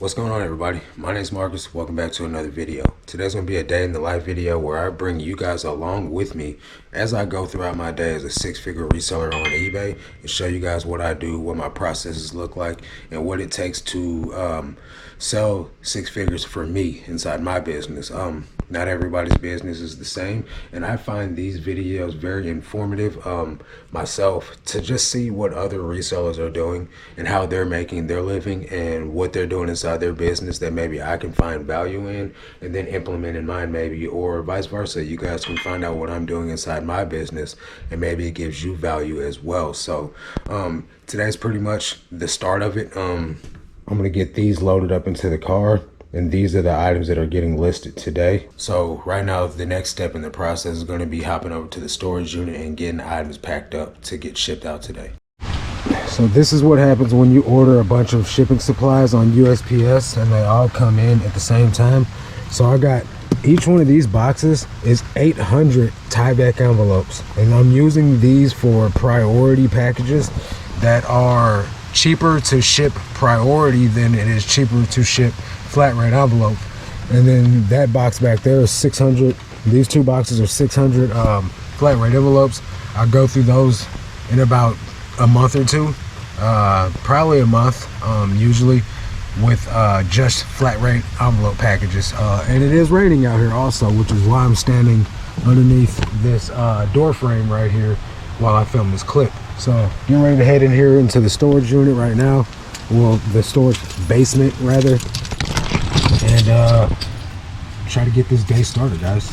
What's going on, everybody? My name is Marcus. Welcome back to another video. Today's going to be a day in the life video where I bring you guys along with me as I go throughout my day as a six-figure reseller on eBay and show you guys what I do, what my processes look like, and what it takes to sell six figures for me inside my business. Not everybody's business is the same, and I find these videos very informative myself to just see what other resellers are doing and how they're making their living and what they're doing inside their business that maybe I can find value in and then implement in mine, maybe, or vice versa. You guys can find out what I'm doing inside my business and maybe it gives you value as well. So today's pretty much the start of it. I'm gonna get these loaded up into the car, and these are the items that are getting listed today. So right now, the next step in the process is going to be hopping over to the storage unit and getting items packed up to get shipped out today. So this is what happens when you order a bunch of shipping supplies on USPS and they all come in at the same time. So I got, each one of these boxes is 800 tie-back envelopes, and I'm using these for priority packages that are cheaper to ship priority than it is cheaper to ship flat rate envelope. And then that box back there is 600. These two boxes are 600 flat rate envelopes. I go through those in about a month or two, probably a month, usually, with just flat rate envelope packages. And it is raining out here also, which is why I'm standing underneath this door frame right here while I film this clip. So getting ready to head in here into the storage unit right now, well, the storage basement rather, and try to get this day started, guys.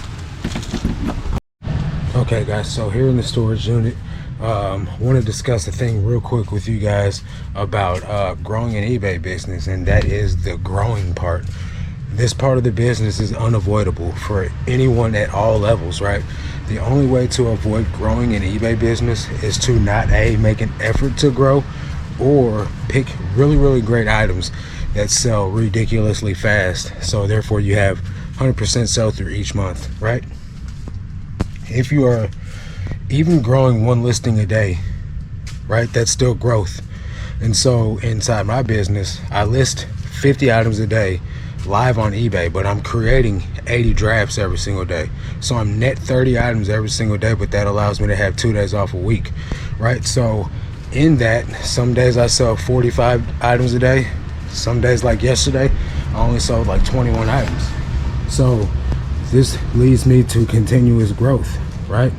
Okay guys, so here in the storage unit, want to discuss a thing real quick with you guys about growing an eBay business, and that is the growing part. This part of the business is unavoidable for anyone at all levels, right? The only way to avoid growing an eBay business is to not make an effort to grow, or pick really great items that sell ridiculously fast, so therefore you have 100% sell through each month, right? If you are even growing one listing a day, right, that's still growth. And so inside my business, I list 50 items a day live on eBay, but I'm creating 80 drafts every single day. So I'm net 30 items every single day, but that allows me to have 2 days off a week, right? So in that, some days I sell 45 items a day. Some days, like yesterday, I only sold like 21 items. So this leads me to continuous growth, right?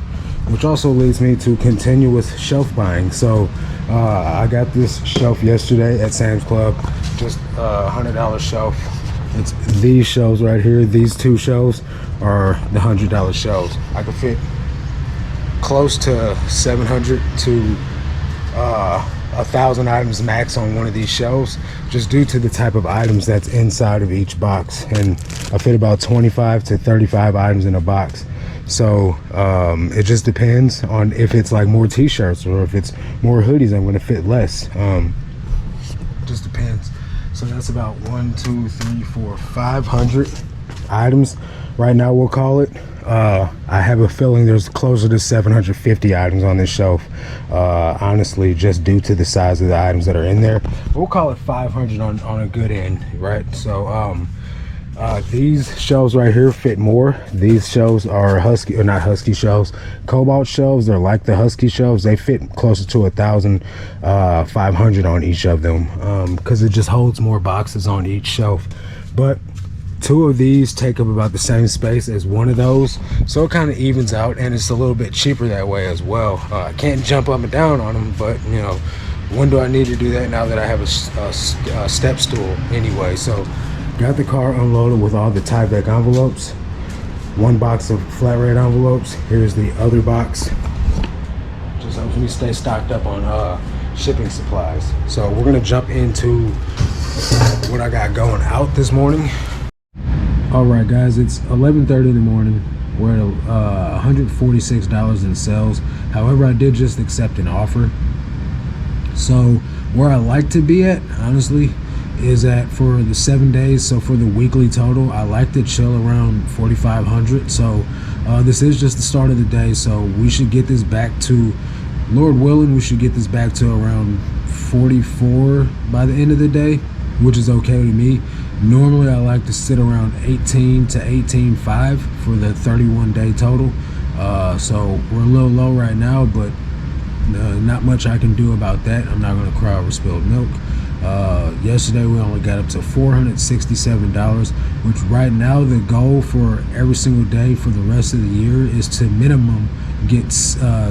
Which also leads me to continuous shelf buying. So I got this shelf yesterday at Sam's Club, just a $100 shelf. It's these shelves right here. These two shelves are the $100 shelves. I could fit close to 700 to 1,000 items max on one of these shelves, just due to the type of items that's inside of each box. And I fit about 25 to 35 items in a box. So it just depends on if it's like more t-shirts or if it's more hoodies, I'm going to fit less. Just depends. So that's about 500 items right now, we'll call it. I have a feeling there's closer to 750 items on this shelf, honestly, just due to the size of the items that are in there. We'll call it 500 on a good end, right? So these shelves right here fit more. These shelves are husky, or not husky shelves, cobalt shelves. They're like the husky shelves. They fit closer to 1,500 on each of them, because it just holds more boxes on each shelf. But two of these take up about the same space as one of those, so it kind of evens out, and it's a little bit cheaper that way as well. I can't jump up and down on them, but you know, when do I need to do that now that I have a step stool anyway? So got the car unloaded with all the tie-back envelopes, one box of flat rate envelopes. Here's the other box. Just helps me stay stocked up on shipping supplies. So we're gonna jump into what I got going out this morning. All right guys, it's 11:30 in the morning. We're at $146 in sales. However, I did just accept an offer. So where I like to be at, honestly, is at for the 7 days. So for the weekly total, I like to chill around 4,500. So this is just the start of the day. So we should get this back to, Lord willing, we should get this back to around 44 by the end of the day. which is okay to me. Normally I like to sit around 18 to 18.5 for the 31-day total. So we're a little low right now, but not much I can do about that. I'm not going to cry over spilled milk. Yesterday we only got up to $467, which right now the goal for every single day for the rest of the year is to minimum get to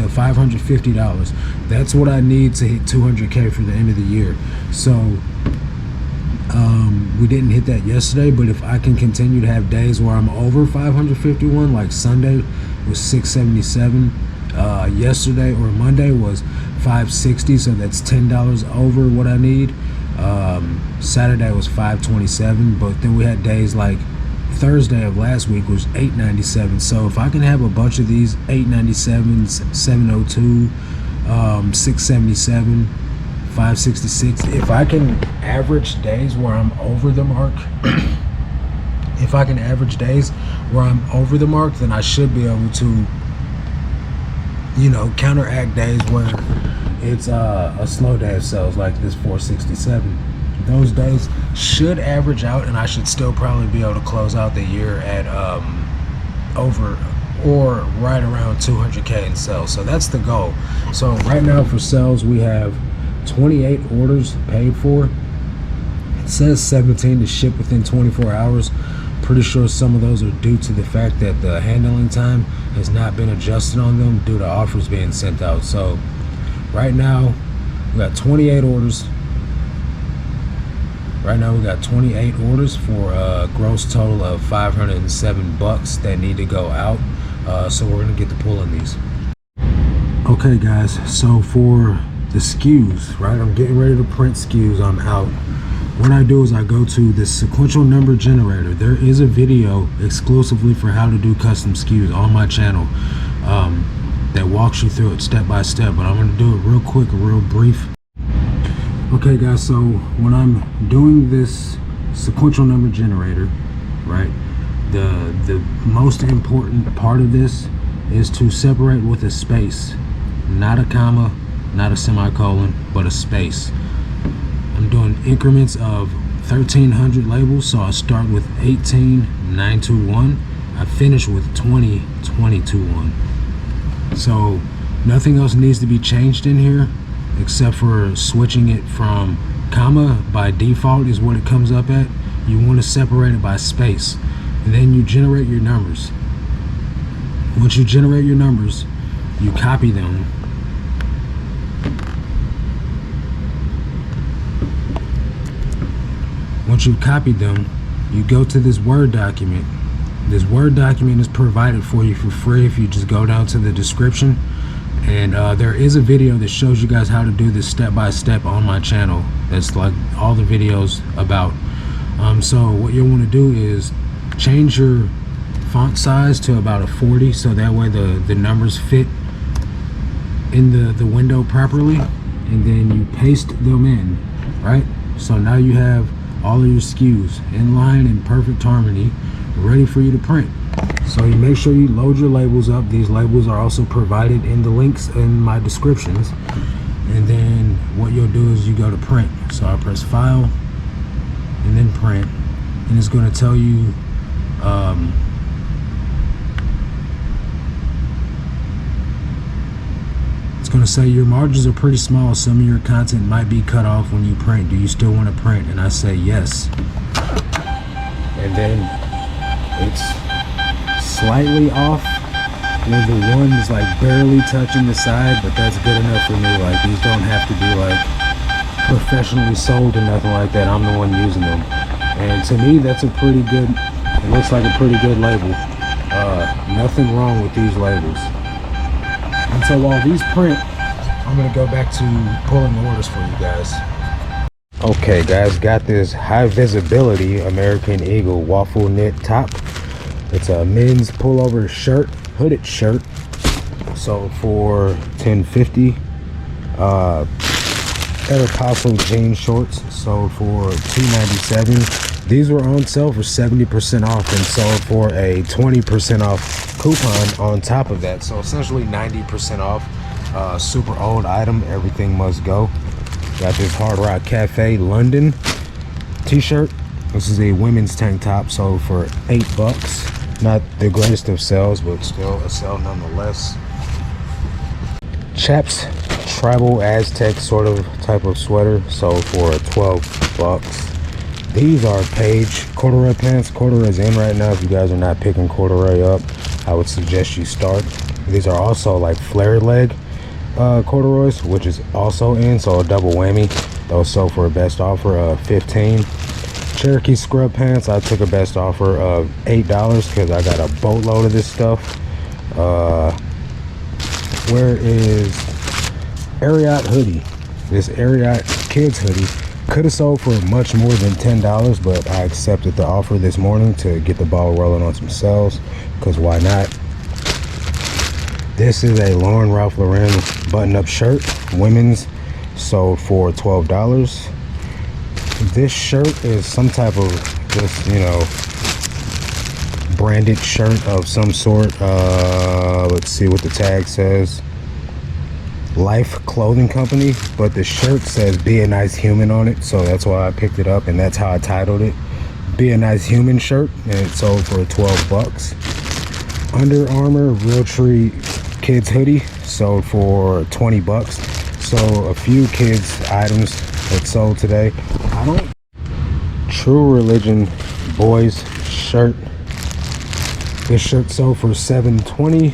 $550. That's what I need to hit 200K for the end of the year. So we didn't hit that yesterday, but if I can continue to have days where I'm over 551, like Sunday was 677, yesterday or Monday was 560, so that's $10 over what I need. Saturday was 527, but then we had days like Thursday of last week was 897. So if I can have a bunch of these 897s, 702, 677, 566, if I can average days where I'm over the mark, if I can average days where I'm over the mark, then I should be able to, you know, counteract days where it's a slow day of sales like this 467. Those days should average out, and I should still probably be able to close out the year at over or right around 200K in sales. So that's the goal. So right now for sales we have 28 orders paid for. It says 17 to ship within 24 hours. Pretty sure some of those are due to the fact that the handling time has not been adjusted on them due to offers being sent out. So right now we got 28 orders. Right now we got 28 orders for a gross total of $507 that need to go out. So we're gonna get to pulling these. Okay guys, so for the SKUs, right, I'm getting ready to print SKUs. I'm out. What I do is I go to the sequential number generator. There is a video exclusively for how to do custom SKUs on my channel that walks you through it step by step, but I'm going to do it real quick, real brief. Okay guys, so when I'm doing this sequential number generator, right, the most important part of this is to separate with a space, not a comma, not a semicolon, but a space. I'm doing increments of 1,300 labels, so I start with 18,921. I finish with 20,221. So nothing else needs to be changed in here except for switching it from comma by default is what it comes up at. You want to separate it by space, and then you generate your numbers. Once you generate your numbers, you copy them. Once you've copied them, you go to this Word document. This Word document is provided for you for free if you just go down to the description. And there is a video that shows you guys how to do this step by step on my channel. That's like all the videos about. So what you'll want to do is change your font size to about a 40, so that way the numbers fit in the window properly, and then you paste them in, right? So now you have all of your SKUs in line in perfect harmony, ready for you to print. So you make sure you load your labels up. These labels are also provided in the links in my descriptions. And then what you'll do is you go to print. So I press file and then print, and it's going to tell you it's going to say your margins are pretty small, some of your content might be cut off when you print. Do you still want to print? And I say yes. And then it's slightly off where the one is like barely touching the side, but that's good enough for me. Like, these don't have to be like professionally sold or nothing like that. I'm the one using them, and to me that's a pretty good, it looks like a pretty good label. Nothing wrong with these labels. And so while these print, I'm gonna go back to pulling orders for you guys. Okay guys, got this high visibility American Eagle waffle knit top. It's a men's pullover shirt, hooded shirt, sold for $10.50. Aeropostale jean shorts sold for $2.97. These were on sale for 70% off and sold for a 20% off coupon on top of that. So essentially 90% off. Super old item, everything must go. Got this Hard Rock Cafe London t-shirt. This is a women's tank top, sold for $8. Not the greatest of sales, but still a sale nonetheless. Chaps Tribal Aztec sort of type of sweater, sold for $12. These are Page corduroy pants. Corduroy is in right now. If you guys are not picking corduroy up, I would suggest you start. These are also like flare leg corduroys, which is also in, so a double whammy. Those sold for a best offer of $15. Cherokee scrub pants, I took a best offer of $8 because I got a boatload of this stuff. Where is Ariat hoodie? This Ariat kids hoodie could have sold for much more than $10, but I accepted the offer this morning to get the ball rolling on some sales, because why not? This is a Lauren Ralph Lauren button-up shirt, women's, sold for $12. This shirt is some type of just, you know, branded shirt of some sort. Let's see what the tag says. Life Clothing Company, but the shirt says "Be a Nice Human" on it, so that's why I picked it up, and that's how I titled it. Be a Nice Human shirt, and it sold for $12. Under Armour Realtree kids hoodie, sold for $20. So a few kids items that sold today. True Religion boys shirt. This shirt sold for $7.20.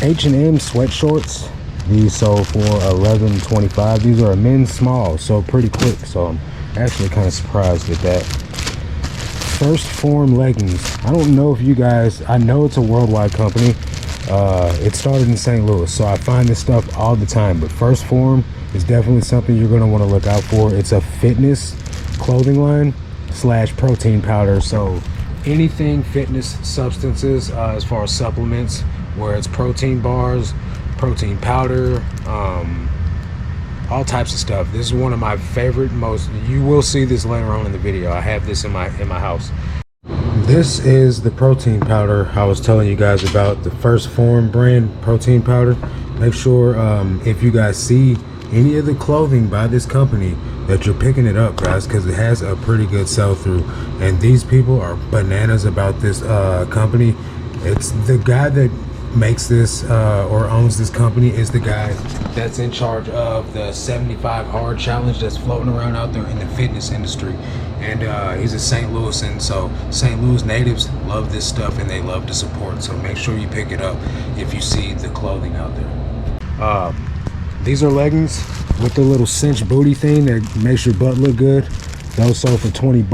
H&M sweat shorts, these sold for $11.25. These are a men's small, so pretty quick, so I'm actually kind of surprised at that. First Form leggings. I don't know if you guys, I know it's a worldwide company. It started in St. Louis, so I find this stuff all the time, but First Form is definitely something you're going to want to look out for. It's a fitness clothing line / protein powder, so anything fitness substances, as far as supplements, where it's protein bars, protein powder, all types of stuff. This is one of my favorite, you will see this later on in the video. I have this in my house. This is the protein powder I was telling you guys about, the First Form brand protein powder. Make sure if you guys see any of the clothing by this company that you're picking it up, guys, because it has a pretty good sell-through, and these people are bananas about this company. It's the guy that makes this or owns this company is the guy that's in charge of the 75 hard challenge that's floating around out there in the fitness industry, and he's a St. Louis, and so St. Louis natives love this stuff and they love to support, so make sure you pick it up if you see the clothing out there. These are leggings with the little cinch booty thing that makes your butt look good. Those sold for $20.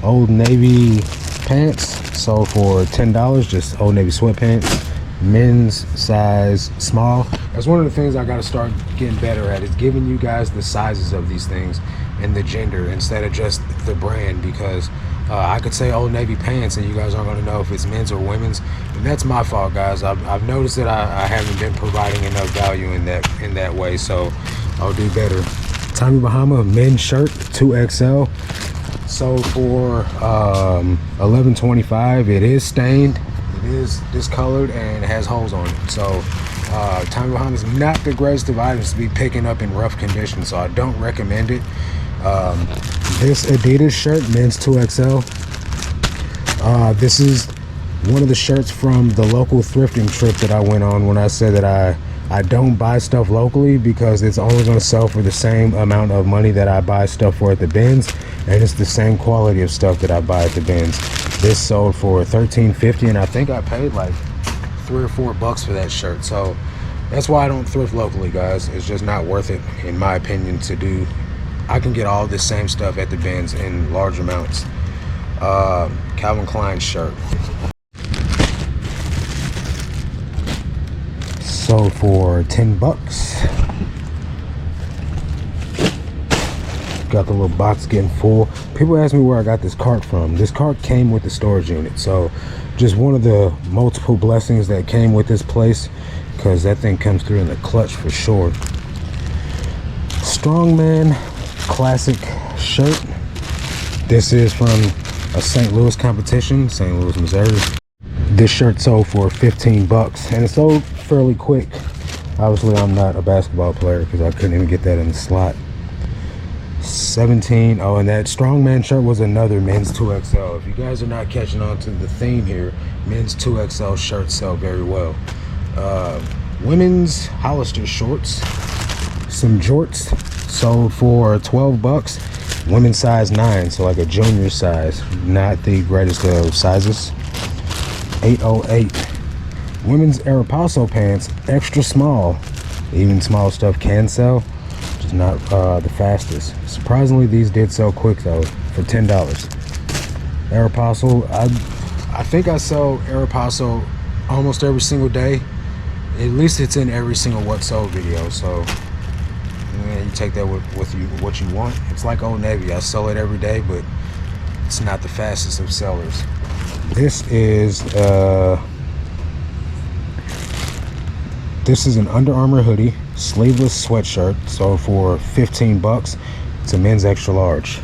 Old Navy pants sold for $10, just Old Navy sweatpants, men's size small. That's one of the things I got to start getting better at, is giving you guys the sizes of these things and the gender instead of just the brand, because I could say Old Navy pants and you guys aren't going to know if it's men's or women's, and that's my fault, guys. I've noticed that I haven't been providing enough value in that way, so I'll do better. Tommy Bahama men's shirt 2XL, sold for $11.25. It is stained, it is discolored, and it has holes on it, so Tommy Bahama is not the greatest of items to be picking up in rough condition, so I don't recommend it. This Adidas shirt, men's 2XL. This is one of the shirts from the local thrifting trip that I went on, when I said that I don't buy stuff locally because it's only going to sell for the same amount of money that I buy stuff for at the bins, and it's the same quality of stuff that I buy at the bins. This sold for $13.50, and I think I paid like $3 or $4 for that shirt, so that's why I don't thrift locally, guys. It's just not worth it, in my opinion, to do. I can get all this same stuff at the bins in large amounts. Calvin Klein shirt, sold for $10. Got the little box getting full. People ask me where I got this cart from. This cart came with the storage unit, so just one of the multiple blessings that came with this place, because that thing comes through in the clutch for sure. Strongman classic shirt. This is from a St. Louis competition, St. Louis, Missouri. This shirt sold for 15 bucks and it sold fairly quick. Obviously I'm not a basketball player because I couldn't even get that in the slot. 17. Oh, and that strongman shirt was another men's 2XL. If you guys are not catching on to the theme here, men's 2XL shirts sell very well. Women's Hollister shorts, some jorts, sold for 12 bucks. Women's size 9, so like a junior size, not the greatest of sizes. 808. Women's Aeropostale pants, extra small. Even small stuff can sell, just not the fastest. Surprisingly, these did sell quick though, for $10. Aeropostale, I think I sell Aeropostale almost every single day. At least it's in every single what sold video, so you take that with you what you want. It's like Old Navy, I sell it every day, but it's not the fastest of sellers. This is an Under Armour hoodie, sleeveless sweatshirt, sold for 15 bucks. It's a men's extra large.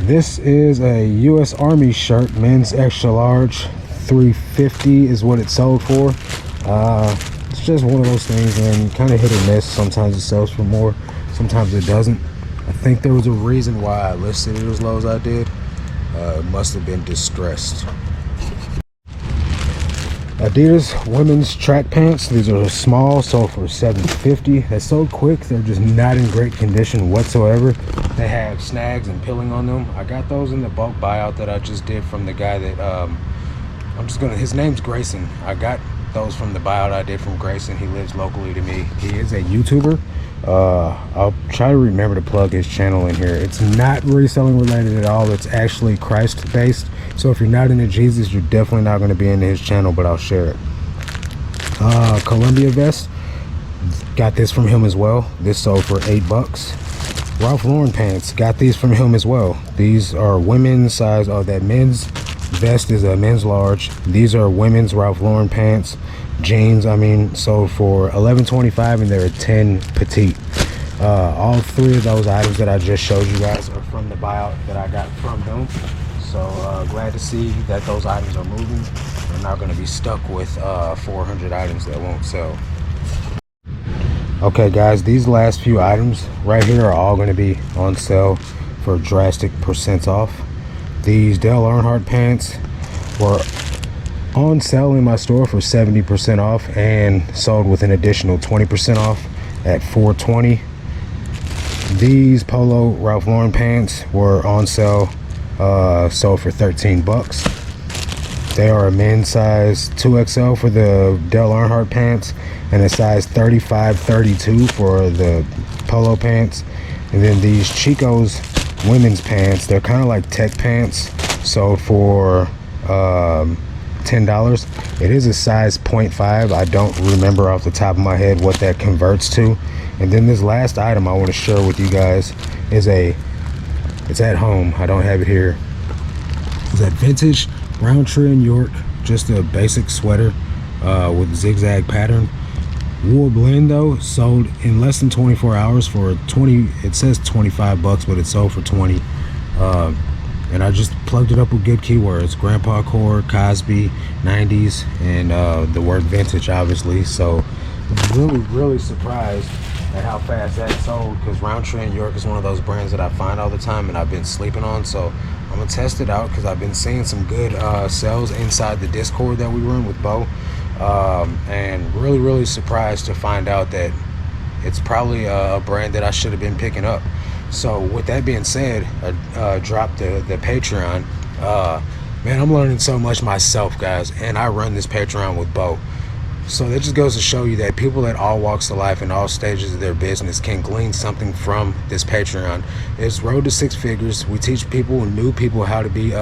This is a U.S. Army shirt, men's extra large, $3.50 is what it sold for. It's just one of those things, and kind of hit or miss. Sometimes it sells for more, sometimes it doesn't. I think there was a reason why I listed it as low as I did. It must have been distressed. Adidas women's track pants. These are small, sold for $7.50. They sold quick. They're just not in great condition whatsoever. They have snags and pilling on them. I got those in the bulk buyout that I just did from the guy that his name's Grayson. I got those from the buyout I did from Grayson. He lives locally to me. He is a YouTuber. I'll try to remember to plug his channel in here. It's not reselling related at all. It's actually Christ based. So if you're not into Jesus, you're definitely not going to be into his channel, but I'll share it. Columbia vest. Got this from him as well. This sold for 8 bucks. Ralph Lauren pants. Got these from him as well. These are women's size. Oh, that men's vest is a men's large. These are women's Ralph Lauren pants. Jeans, sold for $11.25 and they're a 10 petite. All three of those items that I just showed you guys are from the buyout that I got from them. So glad to see that those items are moving. I'm not going to be stuck with 400 items that won't sell. Okay guys, these last few items right here are all going to be on sale for drastic percents off. These Dale Earnhardt pants were on sale in my store for 70% off and sold with an additional 20% off at $4.20. These Polo Ralph Lauren pants were on sale, sold for 13 bucks. They are a men's size 2XL for the Dale Earnhardt pants and a size 35-32 for the Polo pants. And then these Chico's women's pants, they're kind of like tech pants, sold for $10. It is a size 0.5. I don't remember off the top of my head what that converts to. And then this last item I want to share with you guys is it's at home, I don't have it here. It's that vintage Roundtree and York, just a basic sweater with zigzag pattern. Wool blend though, sold in less than 24 hours for 20. It says 25 bucks, but it sold for 20. And I just plugged it up with good keywords: grandpa core, Cosby, 90s, and the word vintage, obviously. So really surprised at how fast that sold, because Roundtree and York is one of those brands that I find all the time and I've been sleeping on. So I'm gonna test it out because I've been seeing some good sales inside the Discord that we run with Bo, and really surprised to find out that it's probably a brand that I should have been picking up. So with that being said, I dropped the Patreon. Man, I'm learning so much myself, guys, and I run this Patreon with Bo. So that just goes to show you that people at all walks of life and all stages of their business can glean something from this Patreon. It's Road to Six Figures. We teach people, new people, how to be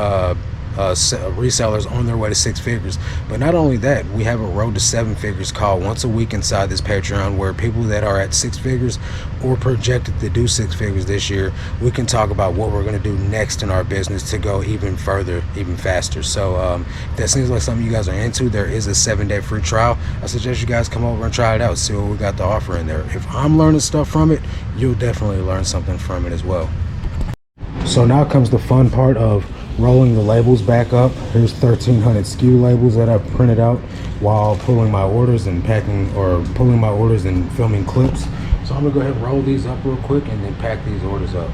resellers on their way to 6 figures. But not only that, we have a Road to 7 Figures call once a week inside this Patreon, where people that are at 6 figures or projected to do 6 figures this year, we can talk about what we're going to do next in our business to go even further, even faster. So if that seems like something you guys are into, there is a 7-day free trial. I suggest you guys come over and try it out, see what we got to offer in there. If I'm learning stuff from it, you'll definitely learn something from it as well. So now comes the fun part of rolling the labels back up. Here's 1,300 SKU labels that I printed out while pulling my orders and packing, or pulling my orders and filming clips. So I'm gonna go ahead and roll these up real quick and then pack these orders up.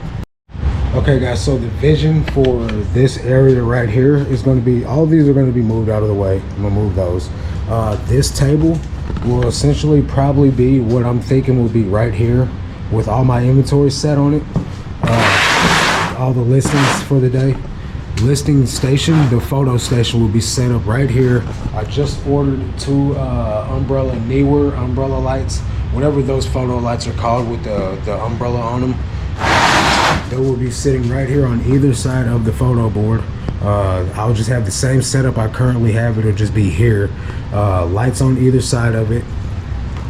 Okay guys, so the vision for this area right here is going to be, all of these are going to be moved out of the way. I'm going to move those. This table will essentially probably be what I'm thinking will be right here with all my inventory set on it. All the listings for the day. Listing station, the photo station will be set up right here. I just ordered 2 umbrella Neewer umbrella lights, whatever those photo lights are called with the umbrella on them. They will be sitting right here on either side of the photo board. I'll just have the same setup I currently have. It'll just be here. Lights on either side of it.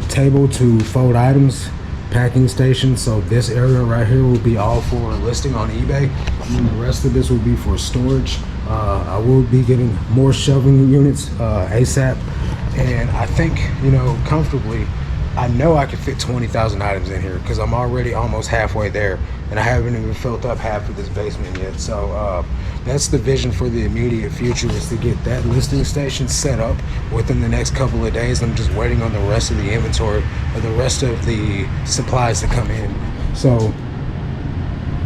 Table to fold items. Packing station. So this area right here will be all for listing on eBay. And the rest of this will be for storage. I will be getting more shelving units ASAP. And I think, you know, comfortably, I know I can fit 20,000 items in here because I'm already almost halfway there, and I haven't even filled up half of this basement yet. So that's the vision for the immediate future, is to get that listing station set up within the next couple of days. I'm just waiting on the rest of the inventory, or the rest of the supplies to come in. So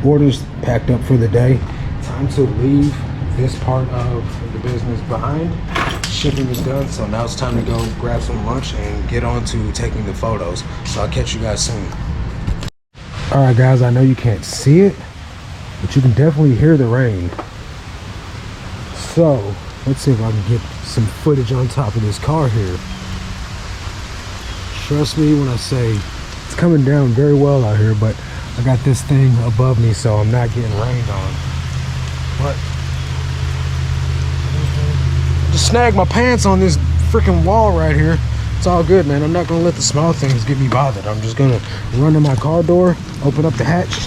orders packed up for the day. Time to leave this part of the business behind. Shipping is done, so now it's time to go grab some lunch and get on to taking the photos. So I'll catch you guys soon. All right guys, I know you can't see it, but you can definitely hear the rain. So let's see if I can get some footage on top of this car here. Trust me when I say it's coming down very well out here, but I got this thing above me, so I'm not getting rained on. But just snagged my pants on this freaking wall right here. It's all good, man. I'm not gonna let the small things get me bothered. I'm just gonna run to my car door, open up the hatch.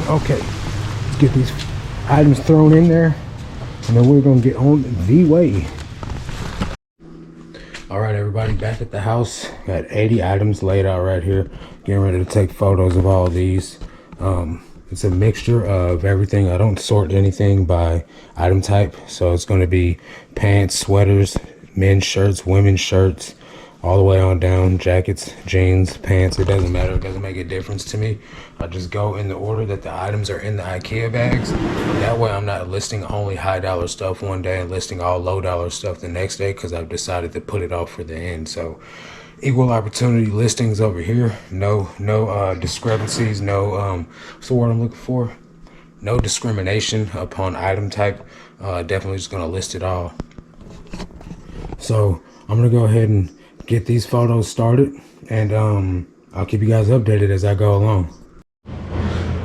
Okay, let's get these items thrown in there, and then we're gonna get on the way. All right, everybody, back at the house. Got 80 items laid out right here. Getting ready to take photos of all these. It's a mixture of everything. I don't sort anything by item type, so it's going to be pants, sweaters, men's shirts, women's shirts, all the way on down, jackets, jeans, pants. It doesn't matter. It doesn't make a difference to me. I just go in the order that the items are in the IKEA bags. That way I'm not listing only high dollar stuff one day and listing all low dollar stuff the next day, because I've decided to put it off for the end. So equal opportunity listings over here. No discrepancies. No what's the word I'm looking for? No discrimination upon item type. Definitely just gonna list it all. So I'm gonna go ahead and get these photos started, and I'll keep you guys updated as I go along.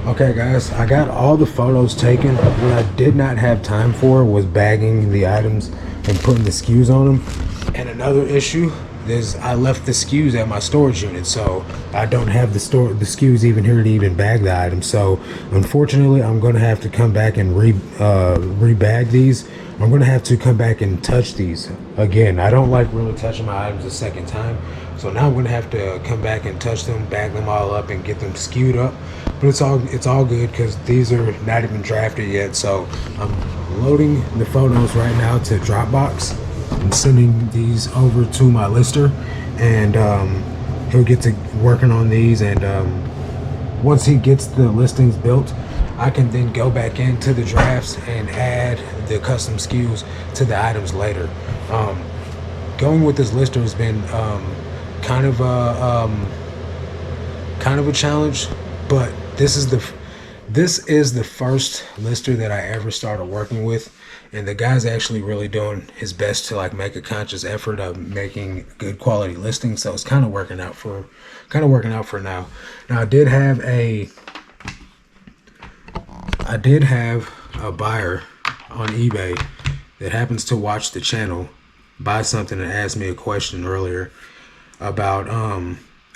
Okay guys, I got all the photos taken. What I did not have time for was bagging the items and putting the SKUs on them. And another issue is I left the SKUs at my storage unit, so I don't have the SKUs even here to even bag the items. So unfortunately, I'm going to have to come back and re-bag these. I'm going to have to come back and touch these again. I don't like really touching my items a second time, so now I'm going to have to come back and touch them, bag them all up, and get them SKU'd up. But it's all good because these are not even drafted yet. So I'm loading the photos right now to Dropbox. I'm sending these over to my lister, and he'll get to working on these, and once he gets the listings built, I can then go back into the drafts and add the custom SKUs to the items later. Going with this lister has been kind of a challenge, but this is the first lister that I ever started working with, and the guy's actually really doing his best to like make a conscious effort of making good quality listings. So it's kind of working out for now. Now I did have a buyer on eBay that happens to watch the channel buy something and asked me a question earlier about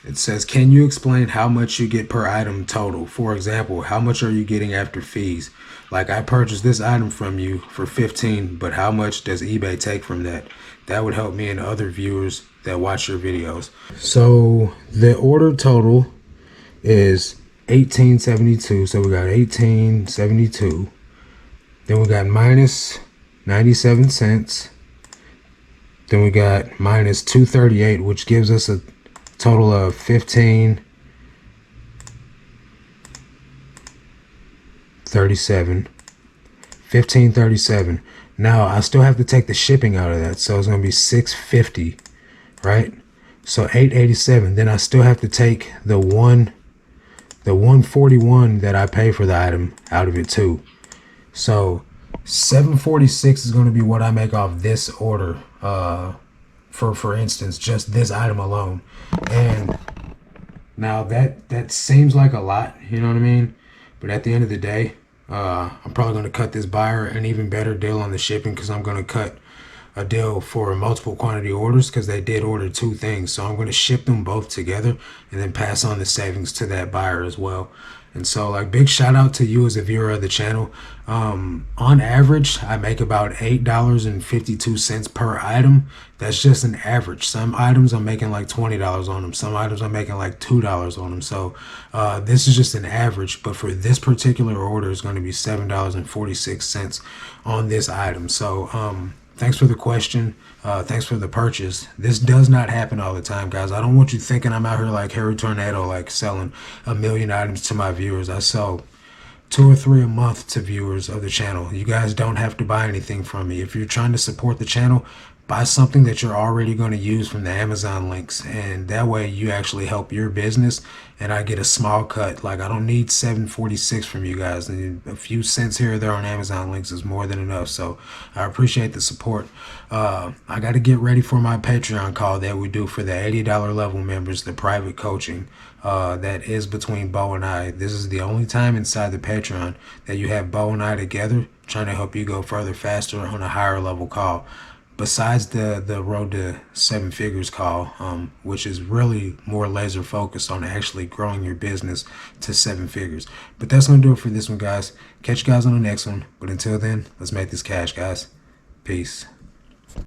it says, can you explain how much you get per item total? For example, how much are you getting after fees? Like, I purchased this item from you for 15, but how much does eBay take from that? That would help me and other viewers that watch your videos. So the order total is $18.72. So we got $18.72. Then we got minus 97 cents. Then we got minus 238, which gives us a total of 1537. Now I still have to take the shipping out of that, so it's gonna be 650, right? So 887. Then I still have to take the 141 that I pay for the item out of it too. So 746 is going to be what I make off this order, for instance, just this item alone. And now that seems like a lot, you know what I mean? But at the end of the day, I'm probably going to cut this buyer an even better deal on the shipping, because I'm going to cut a deal for multiple quantity orders, because they did order 2 things. So I'm going to ship them both together and then pass on the savings to that buyer as well. And so, like, big shout out to you as a viewer of the channel. On average, I make about $8.52 per item. That's just an average. Some items I'm making like $20 on them. Some items I'm making like $2 on them. So this is just an average. But for this particular order, it's going to be $7.46 on this item. So thanks for the question. Thanks for the purchase. This does not happen all the time, guys. I don't want you thinking I'm out here like Harry Tornado, like selling 1 million items to my viewers. I sell 2 or 3 a month to viewers of the channel. You guys don't have to buy anything from me. If you're trying to support the channel, buy something that you're already going to use from the Amazon links, and that way you actually help your business and I get a small cut. Like, I don't need 746 from you guys, and a few cents here or there on Amazon links is more than enough. So I appreciate the support. I got to get ready for my Patreon call that we do for the $80 level members, the private coaching that is between Bo and I. This is the only time inside the Patreon that you have Bo and I together trying to help you go further, faster on a higher level call. Besides the road to 7 figures call, which is really more laser focused on actually growing your business to 7 figures. But that's going to do it for this one, guys. Catch you guys on the next one. But until then, let's make this cash, guys. Peace.